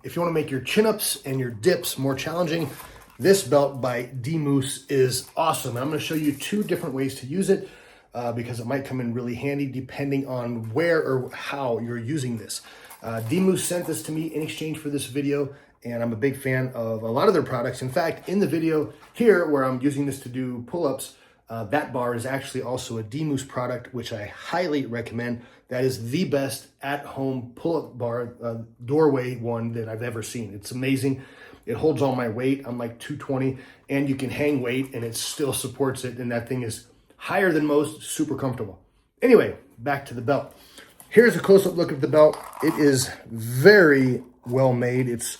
If you want to make your chin-ups and your dips more challenging, this belt by DMoose is awesome. And I'm going to show you two different ways to use it because it might come in really handy depending on where or how you're using this. DMoose sent this to me in exchange for this video, and I'm a big fan of a lot of their products. In fact, in the video here where I'm using this to do pull-ups, that bar is actually also a DMoose product, which I highly recommend. That is the best at-home pull-up bar, doorway one that I've ever seen. It's amazing. It holds all my weight. I'm like 220, and you can hang weight, and it still supports it, and that thing is higher than most, super comfortable. Anyway, back to the belt. Here's a close-up look at the belt. It is very well made. It's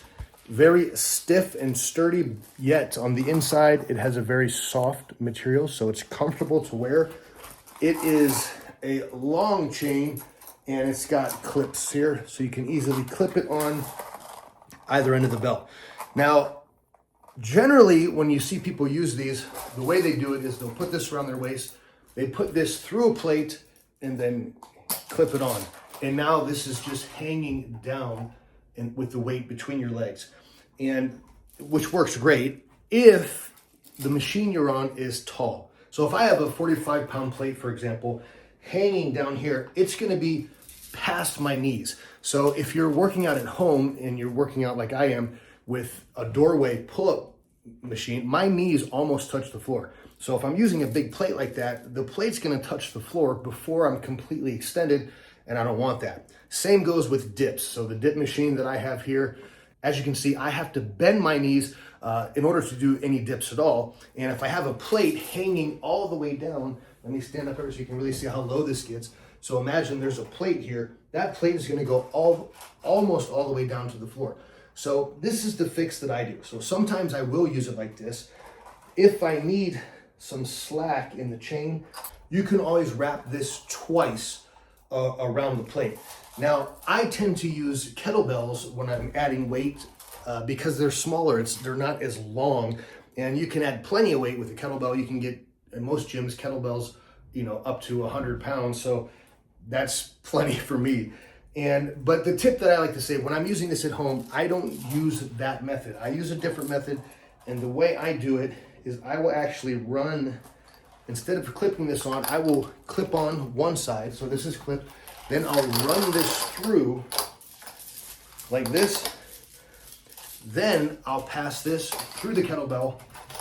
very stiff and sturdy, yet on the inside, it has a very soft material, so it's comfortable to wear. It is a long chain, and it's got clips here, so you can easily clip it on either end of the belt. Now, generally, when you see people use these, the way they do it is they'll put this around their waist, they put this through a plate, and then clip it on. And now this is just hanging down and with the weight between your legs, and which works great if the machine you're on is tall. So if I have a 45-pound plate, for example, hanging down here, it's going to be past my knees. So if you're working out at home and you're working out like I am with a doorway pull-up machine, my knees almost touch the floor. So if I'm using a big plate like that, the plate's going to touch the floor before I'm completely extended, and I don't want that. Same goes with dips. So the dip machine that I have here, as you can see, I have to bend my knees in order to do any dips at all. And if I have a plate hanging all the way down, let me stand up here so you can really see how low this gets. So imagine there's a plate here. That plate is going to go almost all the way down to the floor. So this is the fix that I do. So sometimes I will use it like this. If I need some slack in the chain, you can always wrap this twice around the plate. Now, I tend to use kettlebells when I'm adding weight because they're smaller. They're not as long, and you can add plenty of weight with a kettlebell. You can get, in most gyms, kettlebells, up to 100 pounds. So that's plenty for me. But the tip that I like to say, when I'm using this at home, I don't use that method. I use a different method, and the way I do it is I will actually run, instead of clipping this on, I will clip on one side. So this is clipped. Then I'll run this through like this. Then I'll pass this through the kettlebell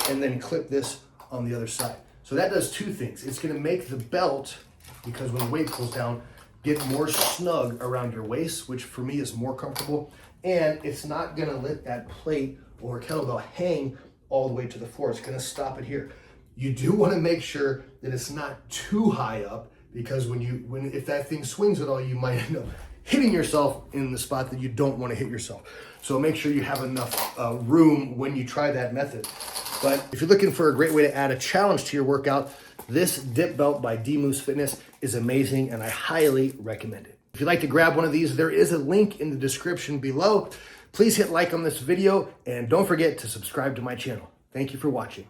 and then clip this on the other side. So that does two things. It's going to make the belt, because when the weight pulls down, get more snug around your waist, which for me is more comfortable. And it's not going to let that plate or kettlebell hang all the way to the floor. It's going to stop it here. You do want to make sure that it's not too high up, because if that thing swings at all, you might end up hitting yourself in the spot that you don't want to hit yourself. So make sure you have enough room when you try that method. But if you're looking for a great way to add a challenge to your workout, this dip belt by DMoose Fitness is amazing, and I highly recommend it. If you'd like to grab one of these, there is a link in the description below. Please hit like on this video, and don't forget to subscribe to my channel. Thank you for watching.